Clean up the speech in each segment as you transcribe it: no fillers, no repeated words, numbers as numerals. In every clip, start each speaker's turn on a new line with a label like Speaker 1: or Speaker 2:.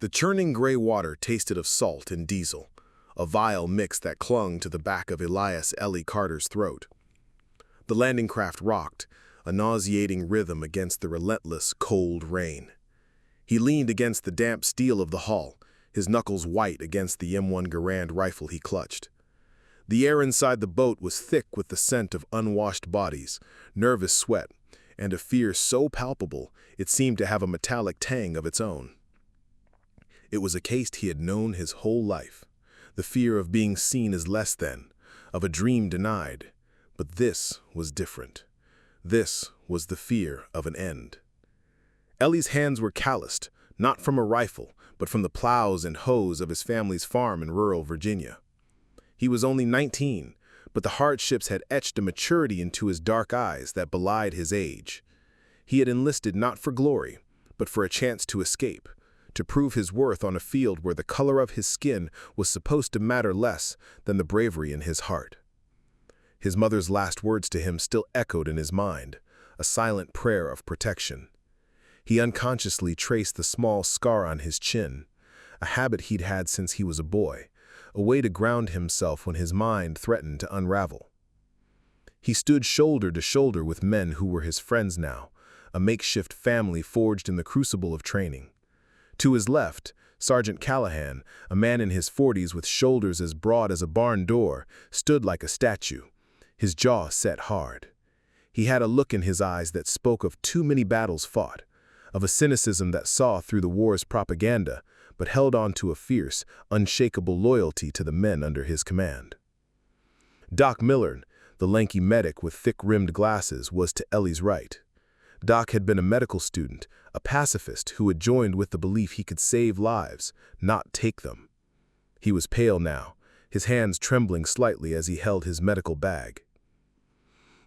Speaker 1: The churning gray water tasted of salt and diesel, a vile mix that clung to the back of Elias Carter's throat. The landing craft rocked, a nauseating rhythm against the relentless, cold rain. He leaned against the damp steel of the hull, his knuckles white against the M1 Garand rifle he clutched. The air inside the boat was thick with the scent of unwashed bodies, nervous sweat, and a fear so palpable it seemed to have a metallic tang of its own. It was a case he had known his whole life, the fear of being seen as less than, of a dream denied. But this was different. This was the fear of an end. Ellie's hands were calloused, not from a rifle, but from the plows and hoes of his family's farm in rural Virginia. He was only 19, but the hardships had etched a maturity into his dark eyes that belied his age. He had enlisted not for glory, but for a chance to escape, to prove his worth on a field where the color of his skin was supposed to matter less than the bravery in his heart. His mother's last words to him still echoed in his mind, a silent prayer of protection. He unconsciously traced the small scar on his chin, a habit he'd had since he was a boy, a way to ground himself when his mind threatened to unravel. He stood shoulder to shoulder with men who were his friends now, a makeshift family forged in the crucible of training. To his left, Sergeant Callahan, a man in his 40s with shoulders as broad as a barn door, stood like a statue, his jaw set hard. He had a look in his eyes that spoke of too many battles fought, of a cynicism that saw through the war's propaganda, but held on to a fierce, unshakable loyalty to the men under his command. Doc Millern, the lanky medic with thick-rimmed glasses, was to Ellie's right. Doc had been a medical student, a pacifist who had joined with the belief he could save lives, not take them. He was pale now, his hands trembling slightly as he held his medical bag.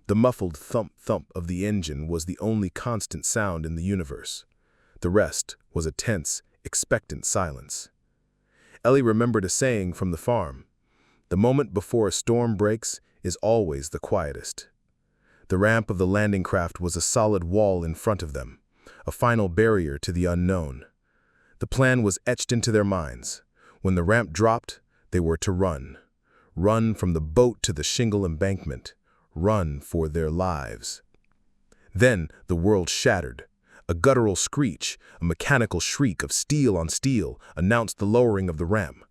Speaker 1: The muffled thump-thump of the engine was the only constant sound in the universe. The rest was a tense, expectant silence. Ellie remembered a saying from the farm: "The moment before a storm breaks is always the quietest." The ramp of the landing craft was a solid wall in front of them, a final barrier to the unknown. The plan was etched into their minds. When the ramp dropped, they were to run. Run from the boat to the shingle embankment. Run for their lives. Then the world shattered. A guttural screech, a mechanical shriek of steel on steel, announced the lowering of the ramp.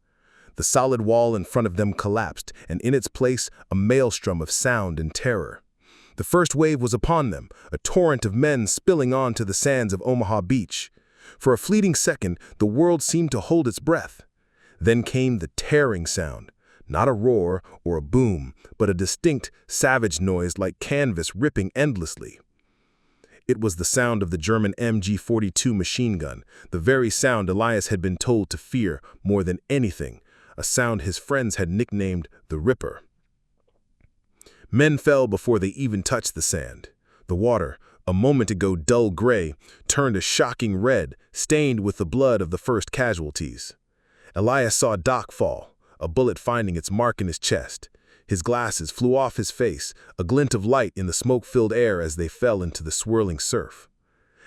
Speaker 1: The solid wall in front of them collapsed, and in its place, a maelstrom of sound and terror. The first wave was upon them, a torrent of men spilling onto the sands of Omaha Beach. For a fleeting second, the world seemed to hold its breath. Then came the tearing sound. Not a roar or a boom, but a distinct, savage noise like canvas ripping endlessly. It was the sound of the German MG-42 machine gun, the very sound Elias had been told to fear more than anything, a sound his friends had nicknamed the Ripper. Men fell before they even touched the sand. The water, a moment ago dull gray, turned a shocking red, stained with the blood of the first casualties. Elias saw Doc fall, a bullet finding its mark in his chest. His glasses flew off his face, a glint of light in the smoke-filled air as they fell into the swirling surf.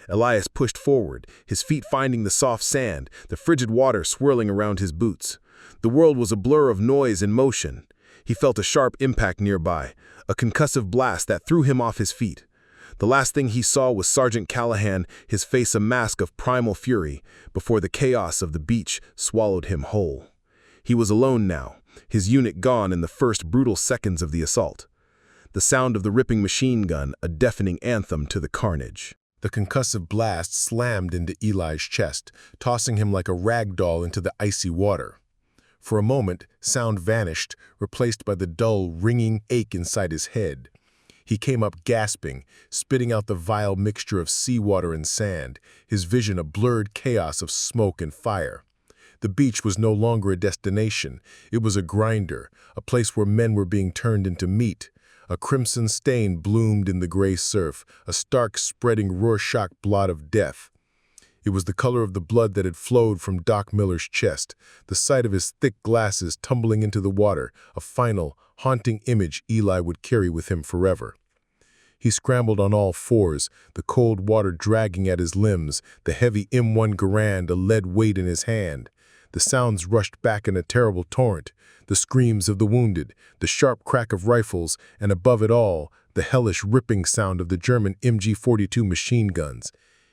Speaker 1: Elias pushed forward, his feet finding the soft sand, the frigid water swirling around his boots. The world was a blur of noise and motion. He felt a sharp impact nearby, a concussive blast that threw him off his feet. The last thing he saw was Sergeant Callahan, his face a mask of primal fury, before the chaos of the beach swallowed him whole. He was alone now, his unit gone in the first brutal seconds of the assault. The sound of the ripping machine gun, a deafening anthem to the carnage. The concussive blast slammed into Eli's chest, tossing him like a rag doll into the icy water. For a moment, sound vanished, replaced by the dull, ringing ache inside his head. He came up gasping, spitting out the vile mixture of seawater and sand, his vision a blurred chaos of smoke and fire. The beach was no longer a destination. It was a grinder, a place where men were being turned into meat. A crimson stain bloomed in the gray surf, a stark, spreading Rorschach blot of death. It was the color of the blood that had flowed from Doc Miller's chest, the sight of his thick glasses tumbling into the water, a final, haunting image Eli would carry with him forever. He scrambled on all fours, the cold water dragging at his limbs, the heavy M1 Garand a lead weight in his hand. The sounds rushed back in a terrible torrent, the screams of the wounded, the sharp crack of rifles, and above it all, the hellish ripping sound of the German MG-42 machine guns.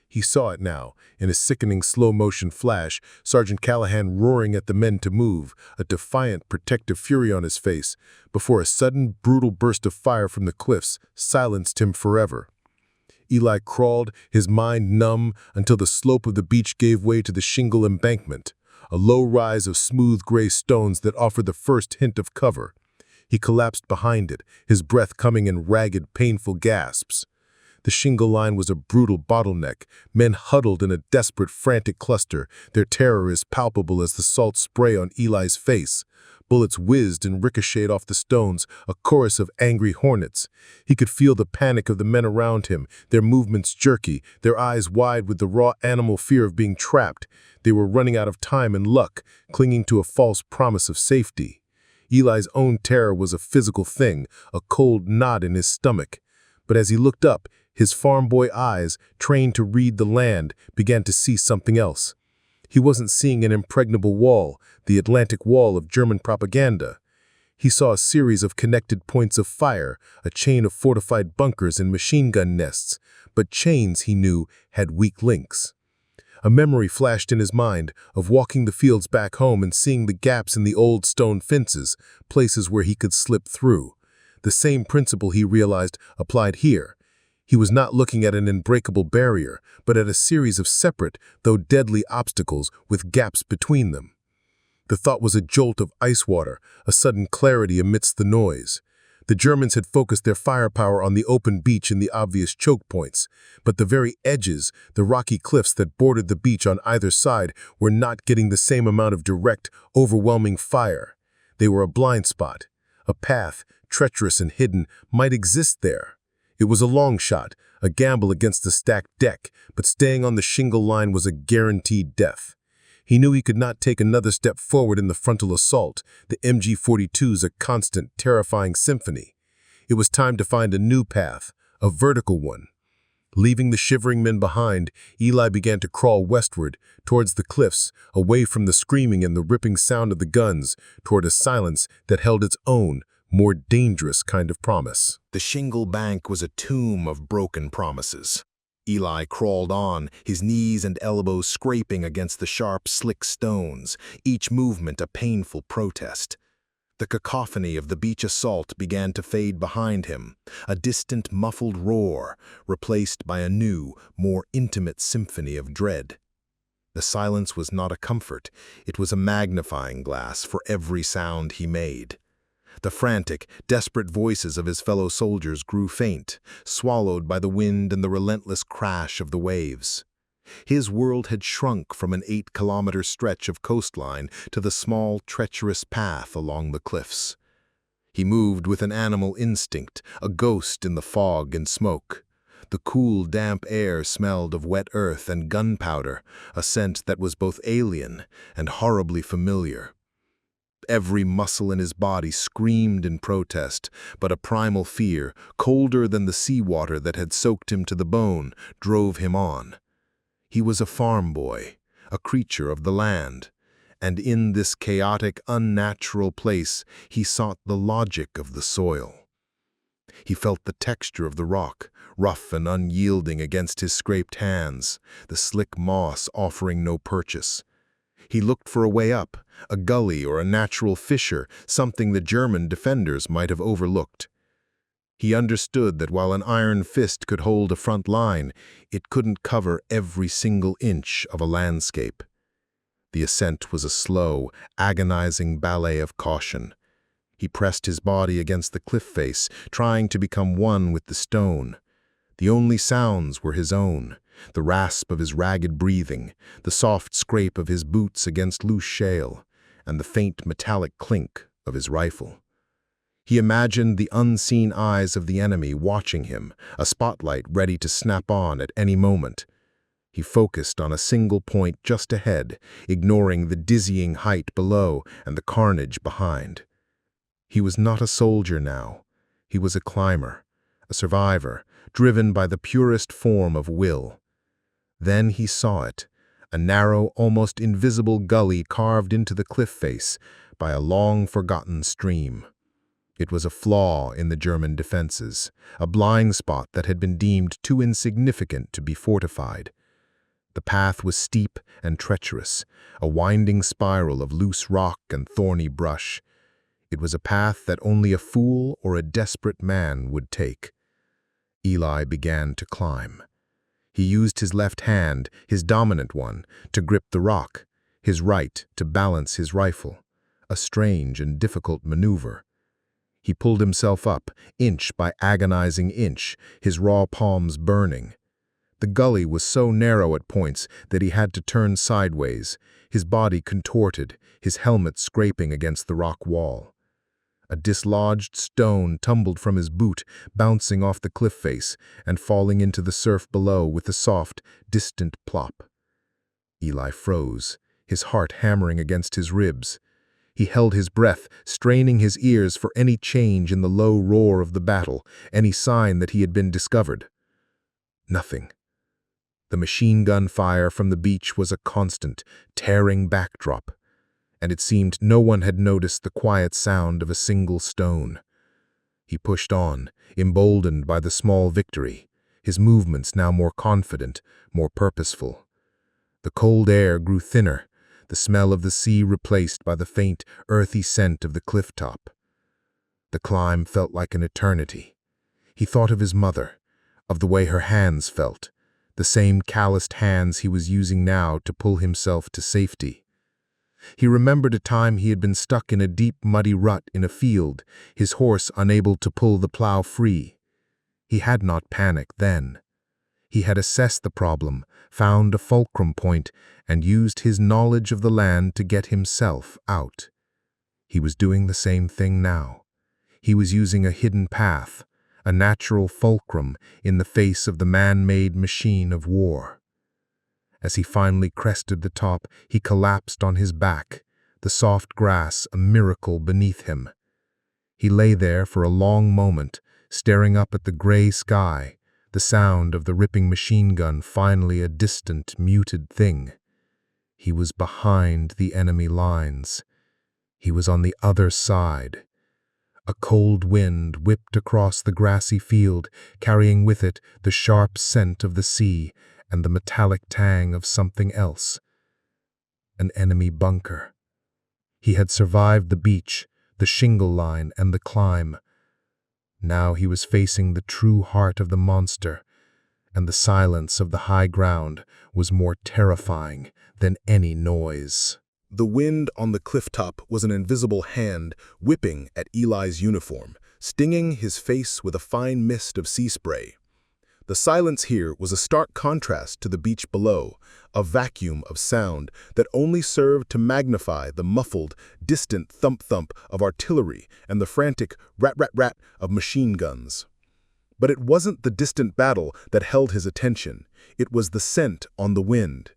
Speaker 1: He saw it now, in a sickening slow-motion flash, Sergeant Callahan roaring at the men to move, a defiant, protective fury on his face, before a sudden, brutal burst of fire from the cliffs silenced him forever. Eli crawled, his mind numb, until the slope of the beach gave way to the shingle embankment, a low rise of smooth gray stones that offered the first hint of cover. He collapsed behind it, his breath coming in ragged, painful gasps. The shingle line was a brutal bottleneck, men huddled in a desperate, frantic cluster, their terror as palpable as the salt spray on Eli's face. Bullets whizzed and ricocheted off the stones, a chorus of angry hornets. He could feel the panic of the men around him, their movements jerky, their eyes wide with the raw animal fear of being trapped. They were running out of time and luck, clinging to a false promise of safety. Eli's own terror was a physical thing, a cold knot in his stomach. But as he looked up, his farm boy eyes, trained to read the land, began to see something else. He wasn't seeing an impregnable wall, the Atlantic Wall of German propaganda. He saw a series of connected points of fire, a chain of fortified bunkers and machine gun nests, but chains, he knew, had weak links. A memory flashed in his mind of walking the fields back home and seeing the gaps in the old stone fences, places where he could slip through. The same principle, he realized, applied here. He was not looking at an unbreakable barrier, but at a series of separate, though deadly obstacles with gaps between them. The thought was a jolt of ice water, a sudden clarity amidst the noise. The Germans had focused their firepower on the open beach and the obvious choke points, but the very edges, the rocky cliffs that bordered the beach on either side, were not getting the same amount of direct, overwhelming fire. They were a blind spot. A path, treacherous and hidden, might exist there. It was a long shot, a gamble against the stacked deck, but staying on the shingle line was a guaranteed death. He knew he could not take another step forward in the frontal assault, the MG-42's a constant, terrifying symphony. It was time to find a new path, a vertical one. Leaving the shivering men behind, Eli began to crawl westward, towards the cliffs, away from the screaming and the ripping sound of the guns, toward a silence that held its own, more dangerous kind of promise.
Speaker 2: The shingle bank was a tomb of broken promises. Eli crawled on, his knees and elbows scraping against the sharp, slick stones, each movement a painful protest. The cacophony of the beach assault began to fade behind him, a distant, muffled roar, replaced by a new, more intimate symphony of dread. The silence was not a comfort, it was a magnifying glass for every sound he made. The frantic, desperate voices of his fellow soldiers grew faint, swallowed by the wind and the relentless crash of the waves. His world had shrunk from an 8-kilometer stretch of coastline to the small, treacherous path along the cliffs. He moved with an animal instinct, a ghost in the fog and smoke. The cool, damp air smelled of wet earth and gunpowder, a scent that was both alien and horribly familiar. Every muscle in his body screamed in protest, but a primal fear, colder than the seawater that had soaked him to the bone, drove him on. He was a farm boy, a creature of the land, and in this chaotic, unnatural place he sought the logic of the soil. He felt the texture of the rock, rough and unyielding against his scraped hands, the slick moss offering no purchase. He looked for a way up, a gully or a natural fissure, something the German defenders might have overlooked. He understood that while an iron fist could hold a front line, it couldn't cover every single inch of a landscape. The ascent was a slow, agonizing ballet of caution. He pressed his body against the cliff face, trying to become one with the stone. The only sounds were his own, the rasp of his ragged breathing, the soft scrape of his boots against loose shale, and the faint metallic clink of his rifle. He imagined the unseen eyes of the enemy watching him, a spotlight ready to snap on at any moment. He focused on a single point just ahead, ignoring the dizzying height below and the carnage behind. He was not a soldier now. He was a climber, a survivor, driven by the purest form of will. Then he saw it, a narrow, almost invisible gully carved into the cliff face by a long-forgotten stream. It was a flaw in the German defenses, a blind spot that had been deemed too insignificant to be fortified. The path was steep and treacherous, a winding spiral of loose rock and thorny brush. It was a path that only a fool or a desperate man would take. Eli began to climb. He used his left hand, his dominant one, to grip the rock, his right to balance his rifle, a strange and difficult maneuver. He pulled himself up, inch by agonizing inch, his raw palms burning. The gully was so narrow at points that he had to turn sideways, his body contorted, his helmet scraping against the rock wall. A dislodged stone tumbled from his boot, bouncing off the cliff face and falling into the surf below with a soft, distant plop. Eli froze, his heart hammering against his ribs. He held his breath, straining his ears for any change in the low roar of the battle, any sign that he had been discovered. Nothing. The machine gun fire from the beach was a constant, tearing backdrop, and it seemed no one had noticed the quiet sound of a single stone. He pushed on, emboldened by the small victory, his movements now more confident, more purposeful. The cold air grew thinner, the smell of the sea replaced by the faint, earthy scent of the cliff top. The climb felt like an eternity. He thought of his mother, of the way her hands felt, the same calloused hands he was using now to pull himself to safety. He remembered a time he had been stuck in a deep, muddy rut in a field, his horse unable to pull the plow free. He had not panicked then. He had assessed the problem, found a fulcrum point, and used his knowledge of the land to get himself out. He was doing the same thing now. He was using a hidden path, a natural fulcrum in the face of the man-made machine of war. As he finally crested the top, he collapsed on his back, the soft grass a miracle beneath him. He lay there for a long moment, staring up at the gray sky, the sound of the ripping machine gun finally a distant, muted thing. He was behind the enemy lines. He was on the other side. A cold wind whipped across the grassy field, carrying with it the sharp scent of the sea and the metallic tang of something else. An enemy bunker. He had survived the beach, the shingle line, and the climb. Now he was facing the true heart of the monster, and the silence of the high ground was more terrifying than any noise.
Speaker 1: The wind on the cliff top was an invisible hand whipping at Eli's uniform, stinging his face with a fine mist of sea spray. The silence here was a stark contrast to the beach below, a vacuum of sound that only served to magnify the muffled, distant thump-thump of artillery and the frantic rat-rat-rat of machine guns. But it wasn't the distant battle that held his attention. It was the scent on the wind.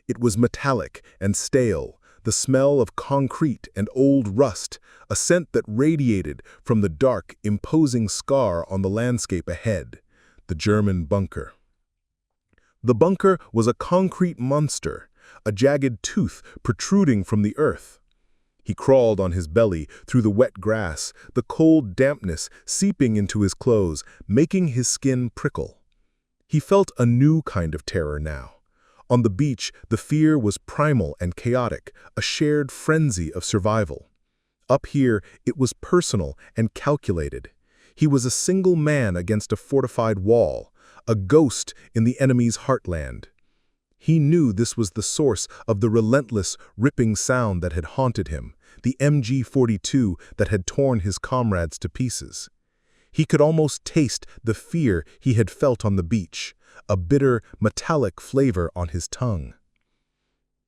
Speaker 1: It was metallic and stale, the smell of concrete and old rust, a scent that radiated from the dark, imposing scar on the landscape ahead. The German bunker. The bunker was a concrete monster, a jagged tooth protruding from the earth. He crawled on his belly through the wet grass, the cold dampness seeping into his clothes, making his skin prickle. He felt a new kind of terror now. On the beach, the fear was primal and chaotic, a shared frenzy of survival. Up here, it was personal and calculated. He was a single man against a fortified wall, a ghost in the enemy's heartland. He knew this was the source of the relentless, ripping sound that had haunted him, the MG-42 that had torn his comrades to pieces. He could almost taste the fear he had felt on the beach, a bitter, metallic flavor on his tongue.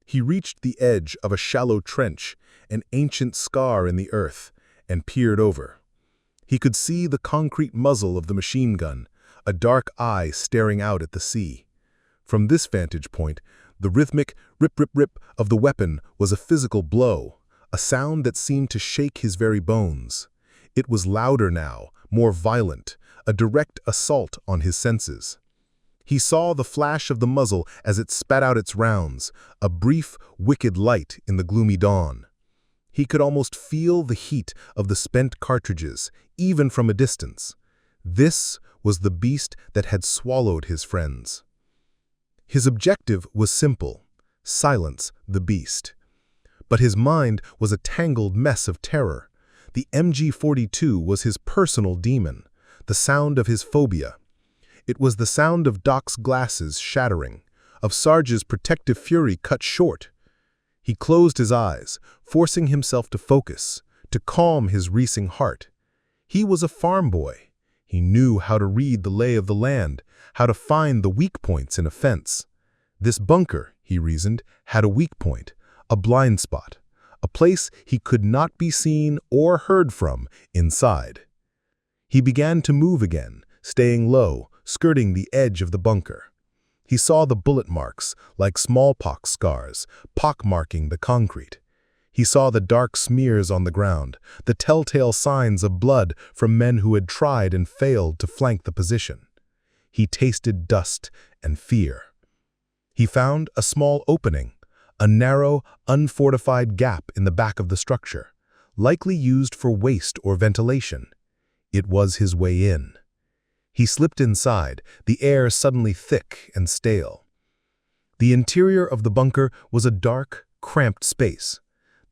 Speaker 1: He reached the edge of a shallow trench, an ancient scar in the earth, and peered over. He could see the concrete muzzle of the machine gun, a dark eye staring out at the sea. From this vantage point, the rhythmic rip-rip-rip of the weapon was a physical blow, a sound that seemed to shake his very bones. It was louder now,
Speaker 2: more violent, a direct assault on his senses. He saw the flash of the muzzle as it spat out its rounds, a brief, wicked light in the gloomy dawn. He could almost feel the heat of the spent cartridges, even from a distance. This was the beast that had swallowed his friends. His objective was simple: silence the beast. But his mind was a tangled mess of terror. The MG42 was his personal demon, the sound of his phobia. It was the sound of Doc's glasses shattering, of Sarge's protective fury cut short. He closed his eyes, forcing himself to focus, to calm his racing heart. He was a farm boy. He knew how to read the lay of the land, how to find the weak points in a fence. This bunker, he reasoned, had a weak point, a blind spot, a place he could not be seen or heard from inside. He began to move again, staying low, skirting the edge of the bunker. He saw the bullet marks, like smallpox scars, pockmarking the concrete. He saw the dark smears on the ground, the telltale signs of blood from men who had tried and failed to flank the position. He tasted dust and fear. He found a small opening, a narrow, unfortified gap in the back of the structure, likely used for waste or ventilation. It was his way in. He slipped inside, the air suddenly thick and stale. The interior of the bunker was a dark, cramped space.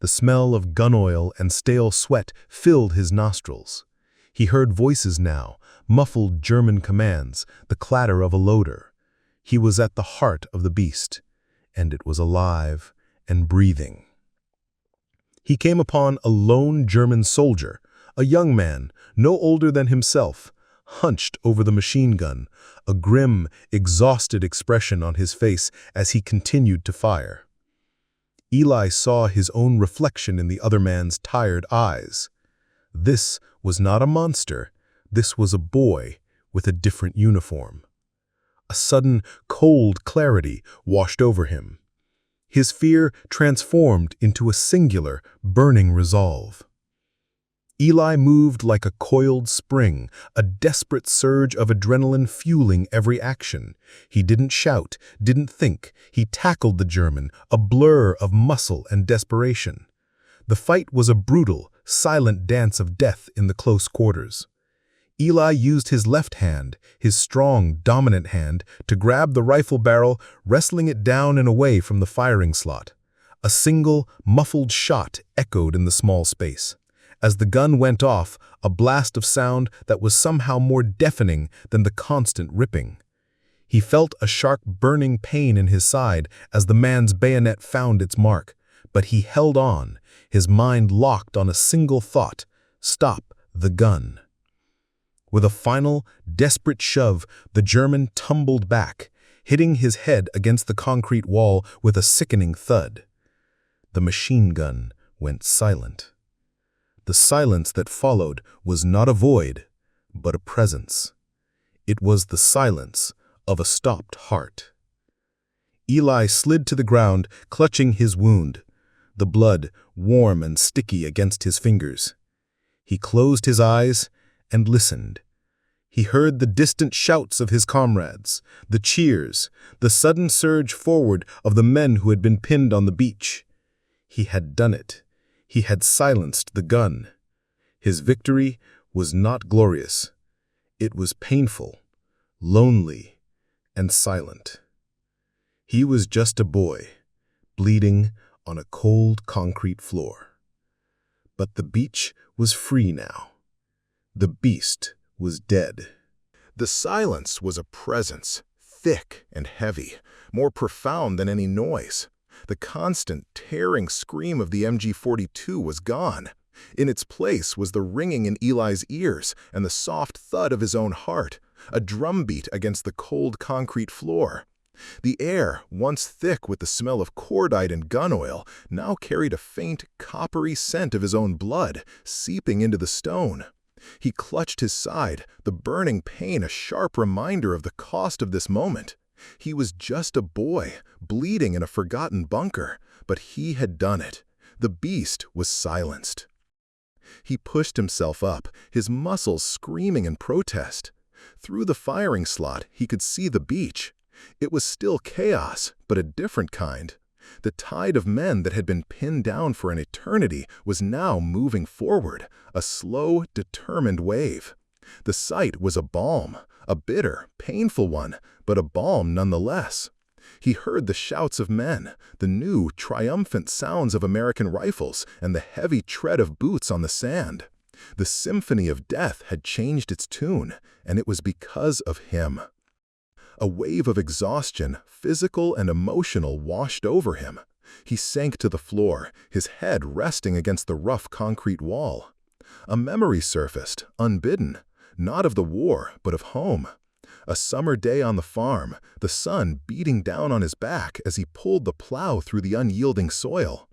Speaker 2: The smell of gun oil and stale sweat filled his nostrils. He heard voices now, muffled German commands, the clatter of a loader. He was at the heart of the beast, and it was alive and breathing. He came upon a lone German soldier, a young man, no older than himself, hunched over the machine gun, a grim, exhausted expression on his face as he continued to fire. Eli saw his own reflection in the other man's tired eyes. This was not a monster, this was a boy with a different uniform. A sudden, cold clarity washed over him. His fear transformed into a singular, burning resolve. Eli moved like a coiled spring, a desperate surge of adrenaline fueling every action. He didn't shout, didn't think. He tackled the German, a blur of muscle and desperation. The fight was a brutal, silent dance of death in the close quarters. Eli used his left hand, his strong, dominant hand, to grab the rifle barrel, wrestling it down and away from the firing slot. A single, muffled shot echoed in the small space. As the gun went off, a blast of sound that was somehow more deafening than the constant ripping. He felt a sharp burning pain in his side as the man's bayonet found its mark, but he held on, his mind locked on a single thought: stop the gun. With a final, desperate shove, the German tumbled back, hitting his head against the concrete wall with a sickening thud. The machine gun went silent. The silence that followed was not a void, but a presence. It was the silence of a stopped heart. Eli slid to the ground, clutching his wound, the blood warm and sticky against his fingers. He closed his eyes and listened. He heard the distant shouts of his comrades, the cheers, the sudden surge forward of the men who had been pinned on the beach. He had done it. He had silenced the gun. His victory was not glorious. It was painful, lonely, and silent. He was just a boy, bleeding on a cold concrete floor. But the beach was free now. The beast was dead.
Speaker 1: The silence was a presence, thick and heavy, more profound than any noise. The constant, tearing scream of the MG42 was gone. In its place was the ringing in Eli's ears and the soft thud of his own heart, a drumbeat against the cold concrete floor. The air, once thick with the smell of cordite and gun oil, now carried a faint, coppery scent of his own blood, seeping into the stone. He clutched his side, the burning pain a sharp reminder of the cost of this moment. He was just a boy, bleeding in a forgotten bunker, but he had done it. The beast was silenced.
Speaker 2: He pushed himself up, his muscles screaming in protest. Through the firing slot, he could see the beach. It was still chaos, but a different kind. The tide of men that had been pinned down for an eternity was now moving forward, a slow, determined wave. The sight was a balm, a bitter, painful one, but a balm nonetheless. He heard the shouts of men, the new, triumphant sounds of American rifles, and the heavy tread of boots on the sand. The symphony of death had changed its tune, and it was because of him. A wave of exhaustion, physical and emotional, washed over him. He sank to the floor, his head resting against the rough concrete wall. A memory surfaced, unbidden, not of the war, but of home. A summer day on the farm, the sun beating down on his back as he pulled the plow through the unyielding soil.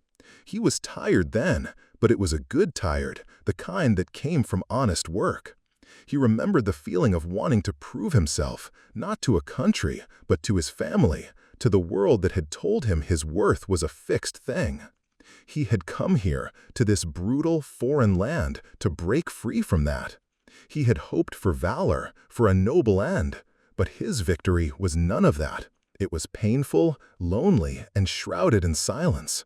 Speaker 2: He was tired then, but it was a good tired, the kind that came from honest work. He remembered the feeling of wanting to prove himself, not to a country, but to his family, to the world that had told him his worth was a fixed thing. He had come here, to this brutal, foreign land, to break free from that. He had hoped for valor, for a noble end, but his victory was none of that. It was painful, lonely, and shrouded in silence.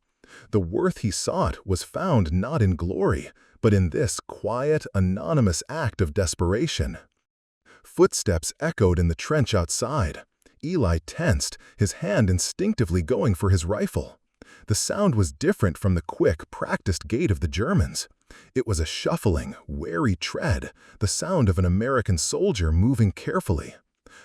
Speaker 2: The worth he sought was found not in glory, but in this quiet, anonymous act of desperation. Footsteps echoed in the trench outside. Eli tensed, his hand instinctively going for his rifle. The sound was different from the quick, practiced gait of the Germans. It was a shuffling, wary tread, the sound of an American soldier moving carefully.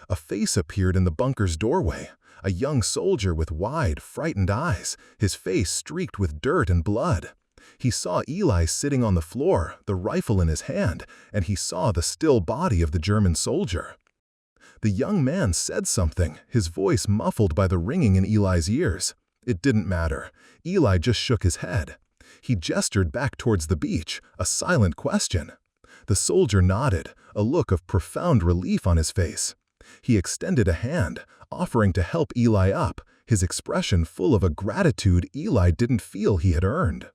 Speaker 2: A face appeared in the bunker's doorway, a young soldier with wide, frightened eyes, his face streaked with dirt and blood. He saw Eli sitting on the floor, the rifle in his hand, and he saw the still body of the German soldier. The young man said something, his voice muffled by the ringing in Eli's ears. It didn't matter. Eli just shook his head. He gestured back towards the beach, a silent question. The soldier nodded, a look of profound relief on his face. He extended a hand, offering to help Eli up, his expression full of a gratitude Eli didn't feel he had earned.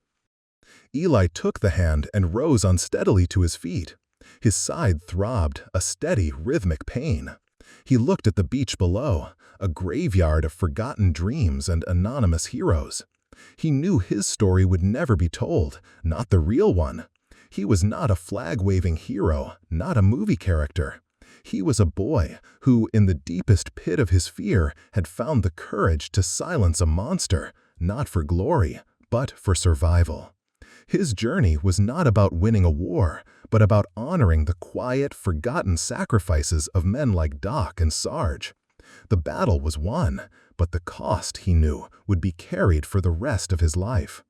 Speaker 2: Eli took the hand and rose unsteadily to his feet. His side throbbed, a steady, rhythmic pain. He looked at the beach below, a graveyard of forgotten dreams and anonymous heroes. He knew his story would never be told, not the real one. He was not a flag-waving hero, not a movie character. He was a boy who, in the deepest pit of his fear, had found the courage to silence a monster, not for glory, but for survival. His journey was not about winning a war, but about honoring the quiet, forgotten sacrifices of men like Doc and Sarge. The battle was won, but the cost, he knew, would be carried for the rest of his life.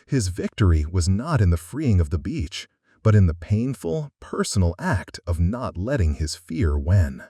Speaker 2: His victory was not in the freeing of the beach, but in the painful, personal act of not letting his fear win.